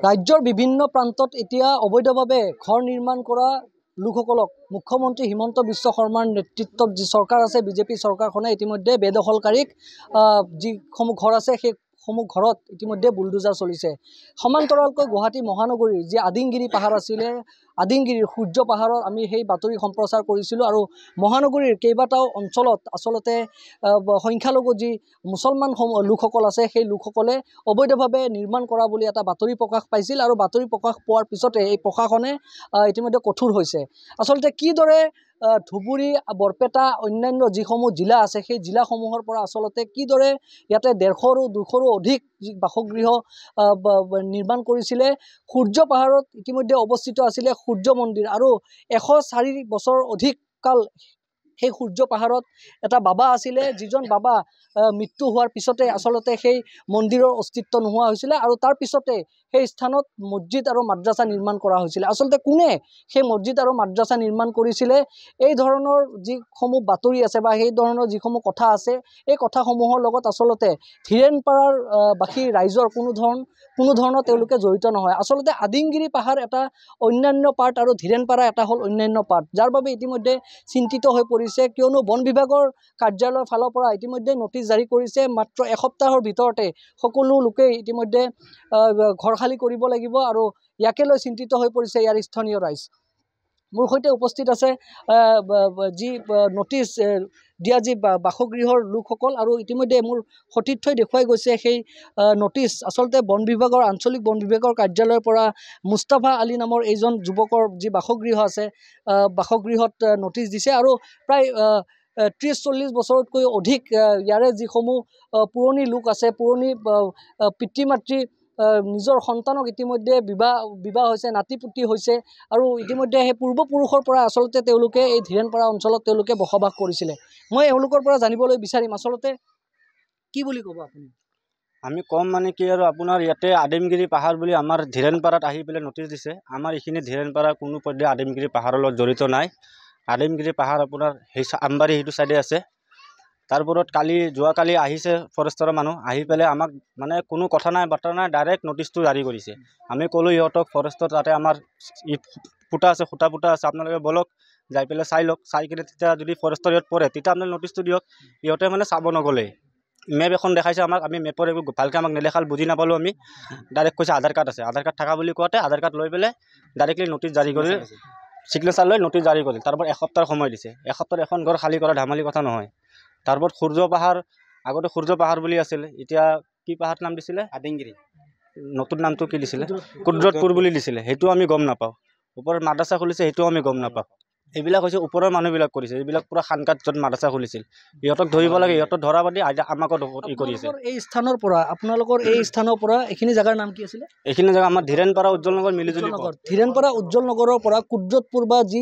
ৰাজ্যৰ বিভিন্ন প্ৰান্তত এতিয়া অবৈধভাৱে ঘৰ নিৰ্মাণ কৰা লোকসকলক মুখ্যমন্ত্ৰী হিমন্ত বিশ্ব শৰ্মাৰ নেতৃত্বত যি চৰকাৰ আছে বিজেপি চৰকাৰখনে ইতিমধ্যে বেদখলকাৰীক যিসমূহ ঘৰ আছে সেইসমূহ ঘৰত ইতিমধ্যে বুলডোজাৰ চলিছে। সমান্তৰালকৈ গুৱাহাটী মহানগৰীৰ যি আদিংগিৰি পাহাৰ আছিলে আদিংগিৰিৰ সূৰ্য পাহাৰত আমি সেই বাতৰি সম্প্ৰচাৰ কৰিছিলোঁ আৰু মহানগৰীৰ কেইবাটাও অঞ্চলত আচলতে সংখ্যালঘু যি মুছলমান লোকসকল আছে সেই লোকসকলে অবৈধভাৱে নিৰ্মাণ কৰা বুলি এটা বাতৰি প্ৰকাশ পাইছিল আৰু বাতৰি প্ৰকাশ পোৱাৰ পিছতে এই প্ৰশাসনে ইতিমধ্যে কঠোৰ হৈছে। আচলতে কিদৰে ধুবুৰী বৰপেটা অন্যান্য যিসমূহ জিলা আছে সেই জিলাসমূহৰ পৰা আচলতে কিদৰে ইয়াতে 150ৰো 200ৰো অধিক যি বাসগৃহ নিৰ্মাণ কৰিছিলে। সূৰ্য পাহাৰত ইতিমধ্যে অৱস্থিত আছিলে সূৰ্য মন্দিৰ আৰু 104 বছৰ অধিক কাল সেই সূৰ্য পাহাৰত এটা বাবা আছিলে যিজন বাবা মৃত্যু হোৱাৰ পিছতে আচলতে সেই মন্দিৰৰ অস্তিত্ব নোহোৱা হৈছিলে আৰু তাৰ পিছতে সেই স্থানত মছজিদ আৰু মাদ্ৰাছা নিৰ্মাণ কৰা হৈছিলে। আচলতে কোনে সেই মছজিদ আৰু মাদ্ৰাছা নিৰ্মাণ কৰিছিলে এই ধৰণৰ যিসমূহ বাতৰি আছে বা সেই ধৰণৰ যিসমূহ কথা আছে এই কথাসমূহৰ লগত আচলতে ধীৰেনপাৰাৰ বাকী ৰাইজৰ কোনো ধৰণৰ তেওঁলোকে জড়িত নহয়। আচলতে আদিংগিৰি পাহাৰ এটা অন্যান্য পাৰ্ট আৰু ধীৰেনপাৰা এটা হ'ল অন্যান্য পাৰ্ট, যাৰ বাবে ইতিমধ্যে চিন্তিত হৈ পৰিছে কিয়নো বন বিভাগৰ কাৰ্যালয়ৰ ফালৰ পৰা ইতিমধ্যে নটিচ জাৰি কৰিছে মাত্ৰ এসপ্তাহৰ ভিতৰতে সকলো লোকেই ইতিমধ্যে ঘৰ খালী কৰিব লাগিব আৰু ইয়াকে লৈ চিন্তিত হৈ পৰিছে ইয়াৰ স্থানীয় ৰাইজ। মোৰ সৈতে উপস্থিত আছে যি নটিচ দিয়া যি বাসগৃহৰ লোকসকল আৰু ইতিমধ্যে মোৰ সতীৰ্থই দেখুৱাই গৈছে সেই নটিচ আচলতে বন বিভাগৰ আঞ্চলিক বন বিভাগৰ কাৰ্যালয়ৰ পৰা মুস্তাফা আলী নামৰ এইজন যুৱকৰ যি বাসগৃহ আছে বাসগৃহত নটিচ দিছে আৰু প্ৰায় 30-40 বছৰতকৈ অধিক ইয়াৰে যিসমূহ পুৰণি লোক আছে পুৰণি পিতৃ মাতৃ নিজৰ সন্তানক ইতিমধ্যে বিবাহ হৈছে নাতিপুতি হৈছে আৰু ইতিমধ্যে সেই পূৰ্বপুৰুষৰ পৰা আচলতে তেওঁলোকে এই ধীৰেনপাৰা অঞ্চলত তেওঁলোকে বসবাস কৰিছিলে। মই এওঁলোকৰ পৰা জানিবলৈ বিচাৰিম আচলতে কি বুলি ক'ব আপুনি? আমি কম মানে কি আৰু আপোনাৰ ইয়াতে আদিমগিৰি পাহাৰ বুলি আমাৰ ধীৰেনপাৰাত আহি পেলাই নটিচ দিছে। আমাৰ এইখিনি ধীৰেনপাৰা কোনো পধ্যে আদিমগিৰি পাহাৰৰ লগত জড়িত নাই। আদিমগিৰি পাহাৰ আপোনাৰ সেই আমবাৰী সেইটো চাইডে আছে। তাৰপৰত যোৱাকালি আহিছে ফৰেষ্টৰ মানুহ আহি পেলাই আমাক মানে কোনো কথা নাই বাৰ্তা নাই ডাইৰেক্ট নটিচটো জাৰি কৰিছে। আমি ক'লোঁ ইহঁতক ফৰেষ্টত তাতে আমাৰ ফুটা আছে খুটা ফুটা আছে আপোনালোকে বলক যাই পেলাই চাই লওক, চাই কিনে তেতিয়া যদি ফৰেষ্টৰ ইয়াত পৰে তেতিয়া আপোনালোকে নটিচটো দিয়ক। ইহঁতে মানে চাব নগ'লে মেপ এখন দেখাইছে আমাক, আমি মেপৰ একো ভালকৈ আমাক নেদেখাল বুজি নাপালোঁ। আমি ডাইৰেক্ট কৈছে আধাৰ কাৰ্ড আছে, আধাৰ কাৰ্ড থকা বুলি কোৱাতে আধাৰ কাৰ্ড লৈ পেলাই ডাইৰেক্টলি নটিচ জাৰি কৰি চিগনেচাৰ লৈ নটিচ জাৰি কৰিল। তাৰপৰা এসপ্তাহৰ সময় দিছে। এসপ্তাহত এখন ঘৰ খালী কৰা ধেমালি কথা নহয়। তাৰপৰত সূৰ্য পাহাৰ আগতে সূৰ্য পাহাৰ বুলি আছিল, এতিয়া কি পাহাৰ নাম দিছিলে আদিংগিৰি, নতুন নামটো কি দিছিলে কুদ্ৰতপুৰ বুলি দিছিলে, সেইটো আমি গম নাপাওঁ। ওপৰত মাদ্ৰাছা খুলিছে সেইটোও আমি গম নাপাওঁ। এইবিলাক হৈছে ওপৰৰ মানুহবিলাক কৰিছে, এইবিলাক পুৰা খানকাত য'ত মাদ্ৰাছা খুলিছিল ইহঁতক ধৰিব লাগে, ইহঁতক ধৰা পাতি আমাকো ই কৰি আছে। এই স্থানৰ পৰা আপোনালোকৰ এই স্থানৰ পৰা এইখিনি জেগাৰ নাম কি আছিলে? এইখিনি জেগা আমাৰ ধীৰেনপাৰা উজ্জ্বল নগৰ মিলিজুলি ধীৰেনপাৰা উজ্জ্বল নগৰৰ পৰা কুদ্ৰতপুৰ বা যি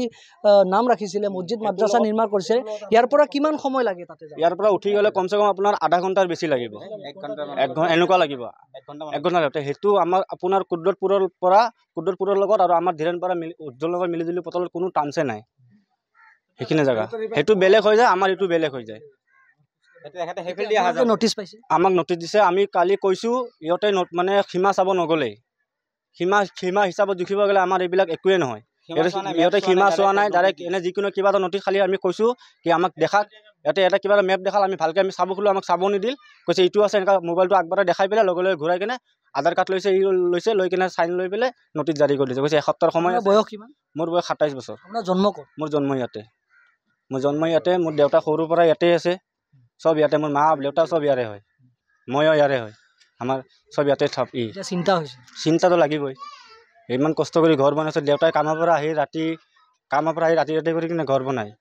নাম ৰাখিছিলে মছজিদ মাদ্ৰাছা নিৰ্মাণ কৰিছে ইয়াৰ পৰা কিমান সময় লাগে? তাতে ইয়াৰ পৰা উঠি গ'লে কমচে কম আপোনাৰ আধা ঘণ্টাৰ বেছি লাগিব, 1 ঘণ্টা এনেকুৱা লাগিব, 1 ঘণ্টা লাগিব। সেইটো আমাৰ আপোনাৰ কুদ্ৰতপুৰৰ লগত আৰু আমাৰ ধীৰেনপাৰা উজ্জ্বল নগৰ মিলিজুলি পথলত কোনো টাৰ্মছে নাই। সেইখিনি জেগা সেইটো বেলেগ হৈ যায়, আমাৰ এইটো বেলেগ হৈ যায়। নটিচ পাইছে, আমাক নটিচ দিছে। আমি কালি কৈছোঁ ইহঁতে মানে সীমা চাব নগ'লে, সীমা হিচাপত জুখিব গ'লে আমাৰ এইবিলাক একোৱে নহয়। ইহঁতে সীমা চোৱা নাই, ডাইৰেক্ট এনে যিকোনো কিবা এটা নটিচ খালি আমি কৈছোঁ কি আমাক দেখাক, ইয়াতে এটা কিবা এটা মেপ দেখাল, আমি ভালকৈ আমি চাব খোলোঁ, আমাক চাব নিদিল। কৈছে ইটো আছে এনেকুৱা মোবাইলটো আগবাৰে দেখাই পেলাই লগে লগে ঘূৰাই কিনে আধাৰ কাৰ্ড লৈছে লৈ কিনে চাইন লৈ পেলাই নটিচ জাৰি কৰি দিছে। কৈছে এসপ্তাহৰ সময়। বয়স কিমান? মোৰ বয়স 27 বছৰ। আপোনাৰ জন্ম ক'ত? মোৰ জন্ম ইয়াতে, মোৰ দেউতা সৰুৰ পৰা ইয়াতে আছে, চব ইয়াতে, মোৰ মা দেউতা চব ইয়াৰে হয়, ময়ো ইয়াৰে হয়, আমাৰ চব ইয়াতে চিন্তা হৈছে, চিন্তাটো লাগিবই। ইমান কষ্ট কৰি ঘৰ বনাইছে, দেউতাই কামৰ পৰা আহি ৰাতি কৰি কিনে ঘৰ বনায়,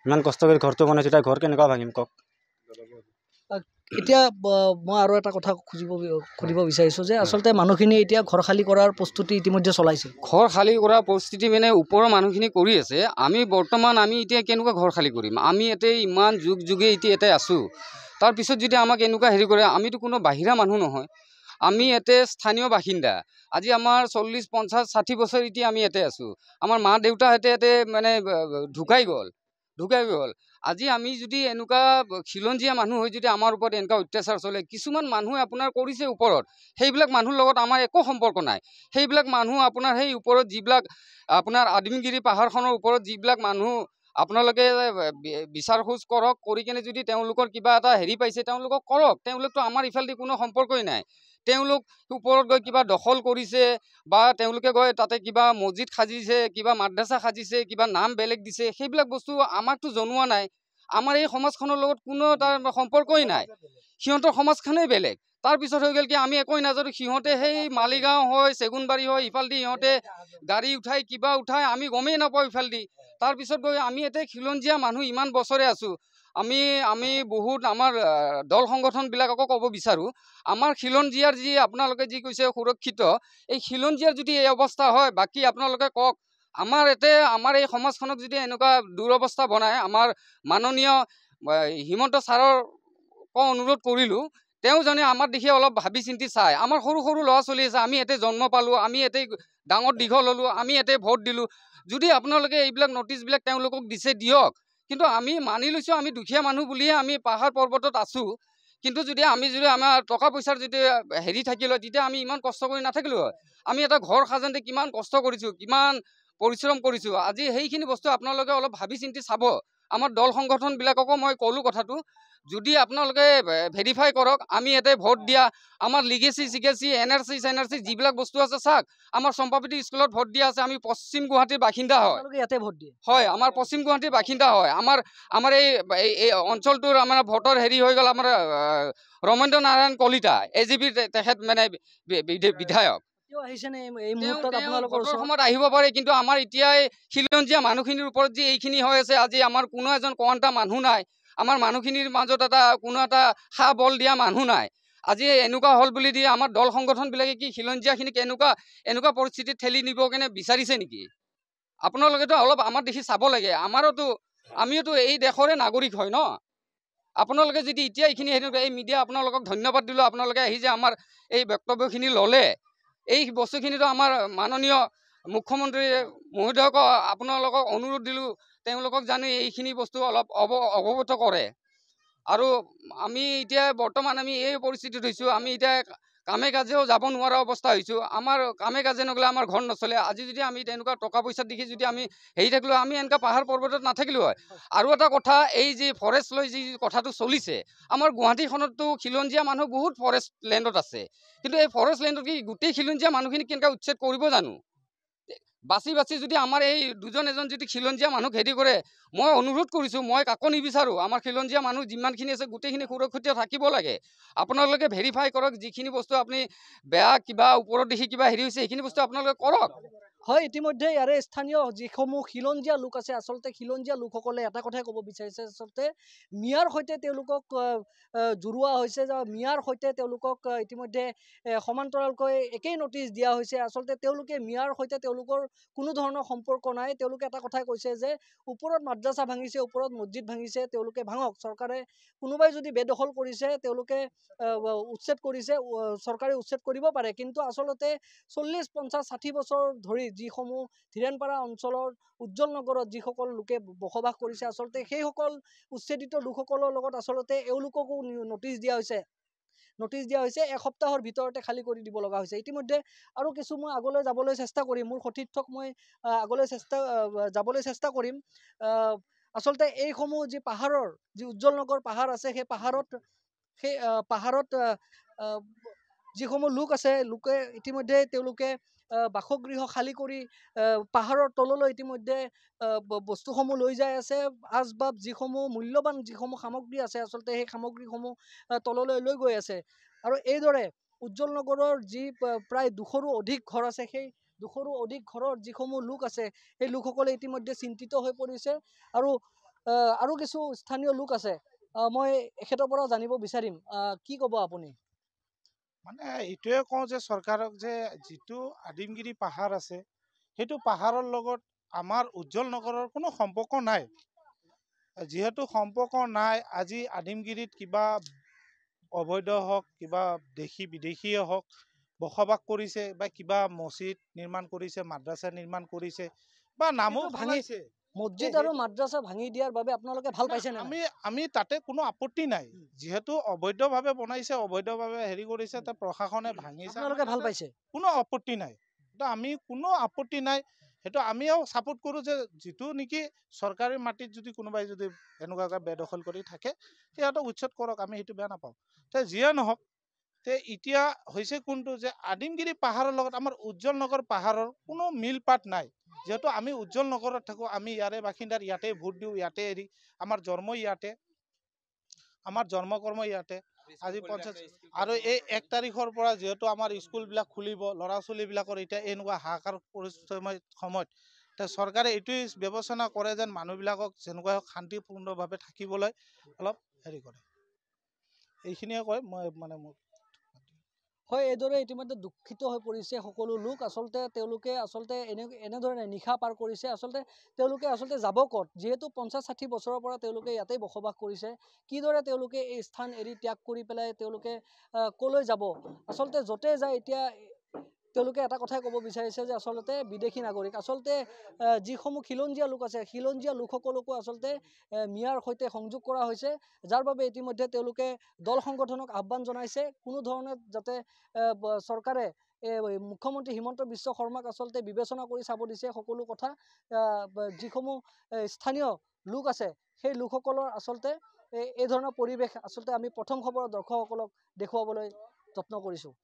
ইমান কষ্ট কৰি ঘৰটো বনাইছে, এতিয়া ঘৰ কেনেকুৱা ভাঙিম কওক? এতিয়া মই আৰু এটা কথা সুধিব বিচাৰিছোঁ যে আচলতে মানুহখিনি এতিয়া ঘৰ খালী কৰাৰ প্ৰস্তুতি ইতিমধ্যে চলাইছে। ঘৰ খালী কৰাৰ প্ৰস্তুতি মানে ওপৰৰ মানুহখিনি কৰি আছে। আমি বৰ্তমান এতিয়া কেনেকুৱা ঘৰ খালী কৰিম? আমি ইয়াতে ইমান যুগে ইয়াতে আছোঁ, তাৰপিছত যদি আমাক এনেকুৱা হেৰি কৰে, আমিতো কোনো বাহিৰা মানুহ নহয়, আমি ইয়াতে স্থানীয় বাসিন্দা। আজি আমাৰ 40, 50, 60 বছৰ এতিয়া আমি ইয়াতে আছোঁ। আমাৰ মা দেউতাহঁতে ইয়াতে মানে ঢুকাই গ'ল। আজি আমি যদি এনেকুৱা খিলঞ্জীয়া মানুহ হৈ যদি আমাৰ ওপৰত এনেকুৱা অত্যাচাৰ চলে, কিছুমান মানুহে আপোনাৰ কৰিছে ওপৰত, সেইবিলাক মানুহৰ লগত আমাৰ একো সম্পৰ্ক নাই। সেইবিলাক মানুহ আপোনাৰ সেই ওপৰত যিবিলাক আপোনাৰ আদিমগিৰি পাহাৰখনৰ ওপৰত যিবিলাক মানুহ আপোনালোকে বিচাৰ খোজ কৰক, কৰি কেনে যদি তেওঁলোকৰ কিবা এটা হেৰি পাইছে তেওঁলোকক কৰক, তেওঁলোকতো আমাৰ ইফালেদি কোনো সম্পৰ্কই নাই। তেওঁলোক ওপৰত গৈ কিবা দখল কৰিছে বা তেওঁলোকে গৈ তাতে কিবা মছজিদ সাজিছে, কিবা মাদ্ৰাছা সাজিছে, কিবা নাম বেলেগ দিছে, সেইবিলাক বস্তু আমাকতো জনোৱা নাই। আমাৰ এই সমাজখনৰ লগত কোনো তাৰ সম্পৰ্কই নাই, সিহঁতৰ সমাজখনেই বেলেগ। তাৰপিছত হৈ গ'ল কি আমি একোই নাজানো, সিহঁতে সেই মালিগাঁও হয়, চেগুনবাৰী হয়, ইফালেদি সিহঁতে গাড়ী উঠাই কিবা উঠাই, আমি গমেই নাপাওঁ ইফালেদি। তাৰপিছত গৈ আমি ইয়াতে খিলঞ্জীয়া মানুহ ইমান বছৰে আছোঁ, আমি বহুত আমাৰ দল সংগঠনবিলাককো ক'ব বিচাৰোঁ, আমাৰ খিলঞ্জীয়াৰ যি আপোনালোকে যি কৈছে সুৰক্ষিত, এই খিলঞ্জীয়াৰ যদি এই অৱস্থা হয়, বাকী আপোনালোকে কওক। আমাৰ এই সমাজখনক যদি এনেকুৱা দুৰৱস্থা বনায়, আমাৰ মাননীয় হিমন্ত ছাৰকো অনুৰোধ কৰিলোঁ, তেওঁ জানে আমাৰ দেখি অলপ ভাবি চিন্তি চায়। আমাৰ সৰু সৰু ল'ৰা ছোৱালী আছে, আমি ইয়াতে জন্ম পালোঁ, আমি ইয়াতে ডাঙৰ দীঘল হ'লোঁ, আমি ইয়াতে ভোট দিলোঁ। যদি আপোনালোকে এইবিলাক নটিচবিলাক তেওঁলোকক দিছে দিয়ক, কিন্তু আমি মানি লৈছোঁ আমি দুখীয়া মানুহ বুলিয়ে আমি পাহাৰ পৰ্বতত আছোঁ। কিন্তু যদি আমাৰ টকা পইচাৰ যদি হেৰি থাকিল হয়, তেতিয়া আমি ইমান কষ্ট কৰি নাথাকিলোঁ হয়। আমি এটা ঘৰ সাজোঁতে কিমান কষ্ট কৰিছোঁ, কিমান পৰিশ্ৰম কৰিছোঁ। আজি সেইখিনি বস্তু আপোনালোকে অলপ ভাবি চিন্তি চাব। আমাৰ দল সংগঠনবিলাককো মই ক'লোঁ কথাটো, যদি আপোনালোকে ভেৰিফাই কৰক, আমি ইয়াতে ভোট দিয়া, আমাৰ লিগেচি চিগেচি NRC যিবিলাক বস্তু আছে চাওক। আমাৰ চম্পাৱতী স্কুলত ভোট দিয়া আছে, আমি পশ্চিম গুৱাহাটীৰ বাসিন্দা হয়। ইয়াতে ভোট দিয়ে হয়, আমাৰ পশ্চিম গুৱাহাটীৰ বাসিন্দা হয়। আমাৰ এই অঞ্চলটোৰ আমাৰ ভোটৰ হেৰি হৈ গ'ল আমাৰ ৰমেন্দ্ৰ নাৰায়ণ কলিতা, AGP তেখেত মানে বিধায়ক। ভোটৰ সময়ত আহিব পাৰে, কিন্তু আমাৰ এতিয়াই খিলঞ্জীয়া মানুহখিনিৰ ওপৰত যে এইখিনি হৈ আছে, আজি আমাৰ কোনো এজন কোৱান্তা মানুহ নাই, আমাৰ মানুহখিনিৰ মাজত কোনো এটা সা বল দিয়া মানুহ নাই। আজি এনেকুৱা হ'ল বুলি দি আমাৰ দল সংগঠনবিলাকে কি খিলঞ্জীয়াখিনিক এনেকুৱা পৰিস্থিতিত ঠেলি নিব কেনে বিচাৰিছে নেকি? আপোনালোকেতো অলপ আমাৰ দেখি চাব লাগে। আমিওতো এই দেশৰে নাগৰিক হয় ন। আপোনালোকে যদি এতিয়া এইখিনি এই মিডিয়া আপোনালোকক ধন্যবাদ দিলোঁ, আপোনালোকে আহি যে আমাৰ এই বক্তব্যখিনি ল'লে। এই বস্তুখিনিতো আমাৰ মাননীয় মুখ্যমন্ত্ৰী মহোদয়ক আপোনালোকক অনুৰোধ দিলোঁ, তেওঁলোকক জানি এইখিনি বস্তু অলপ অৱগত কৰে। আৰু আমি এতিয়া বৰ্তমান আমি এই পৰিস্থিতিত হৈছোঁ, আমি এতিয়া কামে কাজেও যাব নোৱাৰা অৱস্থা হৈছোঁ। আমাৰ কামে কাজে নগ'লে আমাৰ ঘৰ নচলে। আজি যদি আমি তেনেকুৱা টকা পইচা দেখি যদি আমি হেৰি থাকিলোঁ, আমি এনেকুৱা পাহাৰ পৰ্বতত নাথাকিলোঁ হয়। আৰু এটা কথা, এই যি ফৰেষ্ট লৈ যি কথাটো চলিছে, আমাৰ গুৱাহাটীখনততো খিলঞ্জীয়া মানুহ বহুত ফৰেষ্ট লেণ্ডত আছে, কিন্তু এই ফৰেষ্ট লেণ্ডত কি গোটেই খিলঞ্জীয়া মানুহখিনিক কেনেকৈ উচ্ছেদ কৰিব জানো? বাছি যদি আমাৰ এই দুজন এজন যদি খিলঞ্জীয়া মানুহক হেৰি কৰে, মই অনুৰোধ কৰিছোঁ, মই কাকো নিবিচাৰোঁ, আমাৰ খিলঞ্জীয়া মানুহ যিমানখিনি আছে গোটেইখিনি সুৰক্ষিত থাকিব লাগে। আপোনালোকে ভেৰিফাই কৰক, যিখিনি বস্তু আপুনি বেয়া কিবা ওপৰত দেখি কিবা হেৰি হৈছে, সেইখিনি বস্তু আপোনালোকে কৰক। হয়, ইতিমধ্যে ইয়াৰে স্থানীয় যিসমূহ খিলঞ্জীয়া লোক আছে, আচলতে খিলঞ্জীয়া লোকসকলে এটা কথাই ক'ব বিচাৰিছে, আচলতে মিয়াৰ সৈতে তেওঁলোকক জোৰোৱা হৈছে, মিয়াৰ সৈতে তেওঁলোকক ইতিমধ্যে সমান্তৰালকৈ একেই নটিচ দিয়া হৈছে। আচলতে তেওঁলোকে মিয়াৰ সৈতে তেওঁলোকৰ কোনো ধৰণৰ সম্পৰ্ক নাই। তেওঁলোকে এটা কথাই কৈছে যে ওপৰত মাদ্ৰাছা ভাঙিছে, ওপৰত মছজিদ ভাঙিছে, তেওঁলোকে ভাঙক। চৰকাৰে কোনোবাই যদি বেদখল কৰিছে, তেওঁলোকে উচ্ছেদ কৰিছে, চৰকাৰে উচ্ছেদ কৰিব পাৰে। কিন্তু আচলতে 40, 50, 60 বছৰ ধৰি যিসমূহ ধীৰেণপাৰা অঞ্চলৰ উজ্জ্বল নগৰত যিসকল লোকে বসবাস কৰিছে, আচলতে সেইসকল উচ্ছেদিত লোকসকলৰ লগত আচলতে এওঁলোককো নটিচ দিয়া হৈছে। এসপ্তাহৰ ভিতৰতে খালী কৰি দিব লগা হৈছে। ইতিমধ্যে আৰু কিছু মই আগলৈ যাবলৈ চেষ্টা কৰিম, মোৰ সতীৰ্থক মই আগলৈ যাবলৈ চেষ্টা কৰিম। আচলতে এইসমূহ যি পাহাৰৰ যি উজ্জ্বল নগৰ পাহাৰ আছে, সেই পাহাৰত যিসমূহ লোক আছে, লোকে ইতিমধ্যে তেওঁলোকে বাসগৃহ খালী কৰি পাহাৰৰ তললৈ ইতিমধ্যে বস্তুসমূহ লৈ যাই আছে। আচবাব যিসমূহ মূল্যৱান যিসমূহ সামগ্ৰী আছে, আচলতে সেই সামগ্ৰীসমূহ তললৈ লৈ গৈ আছে। আৰু এইদৰে উজ্জ্বল নগৰৰ যি প্ৰায় 200ৰো অধিক ঘৰ আছে, সেই 200ৰো অধিক ঘৰৰ যিসমূহ লোক আছে, সেই লোকসকলে ইতিমধ্যে চিন্তিত হৈ পৰিছে। আৰু কিছু স্থানীয় লোক আছে, মই এখেতৰ পৰা জানিব বিচাৰিম, কি ক'ব আপুনি? মানে এইটোৱে কওঁ যে চৰকাৰক যে যিটো আদিমগিৰি পাহাৰ আছে, সেইটো পাহাৰৰ লগত আমাৰ উজ্জ্বল নগৰৰ কোনো সম্পৰ্ক নাই। যিহেতু সম্পৰ্ক নাই, আজি আদিমগিৰিত কিবা অবৈধ হওক, কিবা দেশী বিদেশীয়ে হওক বসবাস কৰিছে, বা কিবা মছজিদ নিৰ্মাণ কৰিছে, মাদ্ৰাছা নিৰ্মাণ কৰিছে, বা নামো ভাঙিছে। মছজিদ আৰু মাদ্ৰাছা ভাঙি দিয়াৰ বাবে আপোনালোকে ভাল পাইছে নে? আমি তাতে কোনো আপত্তি নাই, যিহেতু অবৈধভাৱে বনাইছে, অবৈধভাৱে হেৰি কৰিছে, তা প্ৰশাসনে ভাঙিছে, আপোনালোকে ভাল পাইছে? কোনো আপত্তি নাই। তো আমি কোনো আপত্তি নাই, সেইটো আমিও ছাপোৰ্ট কৰোঁ যে যিটো নেকি চৰকাৰী মাটিত যদি কোনোবাই যদি এনেকুৱাকৈ বেদখল কৰি থাকে সিহঁতক উচ্ছেদ কৰক, আমি সেইটো বেয়া নাপাওঁ। তে যিয়ে নহওক, তে এতিয়া হৈছে কোনটো যে আদিমগিৰি পাহাৰৰ লগত আমাৰ উজ্জ্বল নগৰ পাহাৰৰ কোনো মিল পাত নাই। যিহেতু আমি উজ্জ্বল নগৰত থাকোঁ, আমি ইয়াৰে বাসিন্দাৰ, ইয়াতে ভোট দিওঁ, ইয়াতে এৰি আমাৰ জন্ম ইয়াতে, আমাৰ জন্মকৰ্ম ইয়াতে। আজি 50 আৰু এই 1 তাৰিখৰ পৰা যিহেতু আমাৰ স্কুলবিলাক খুলিব, ল'ৰা ছোৱালীবিলাকৰ এতিয়া এনেকুৱা হাহাকাৰ পৰিস্থিতিৰ সময়ত চৰকাৰে এইটোৱেই বিবেচনা কৰে যেন মানুহবিলাকক যেনেকুৱা শান্তিপূৰ্ণভাৱে থাকিবলৈ অলপ হেৰি কৰে। এইখিনিয়ে কয় মই মানে মোৰ। হয়, এইদৰে ইতিমধ্যে দুখিত হৈ পৰিছে সকলো লোক। তেওঁলোকে এনেধৰণে নিশা পাৰ কৰিছে। তেওঁলোকে যাব ক'ত? যিহেতু 50-60 বছৰৰ পৰা তেওঁলোকে ইয়াতেই বসবাস কৰিছে। কিদৰে তেওঁলোকে এই স্থান এৰি ত্যাগ কৰি পেলাই তেওঁলোকে ক'লৈ যাব? য'তে যায় এতিয়া তেওঁলোকে এটা কথাই ক'ব বিচাৰিছে যে বিদেশী নাগৰিক। যিসমূহ খিলঞ্জীয়া লোক আছে, খিলঞ্জীয়া লোকসকলকো মিয়াৰ সৈতে সংযোগ কৰা হৈছে, যাৰ বাবে ইতিমধ্যে তেওঁলোকে দল সংগঠনক আহ্বান জনাইছে কোনো ধৰণে যাতে চৰকাৰে মুখ্যমন্ত্ৰী হিমন্ত বিশ্ব শৰ্মাক বিবেচনা কৰি চাব দিছে সকলো কথা। যিসমূহ স্থানীয় লোক আছে সেই লোকসকলৰ এই ধৰণৰ পৰিৱেশ আমি প্ৰথম খবৰৰ দৰ্শকসকলক দেখুৱাবলৈ যত্ন কৰিছোঁ।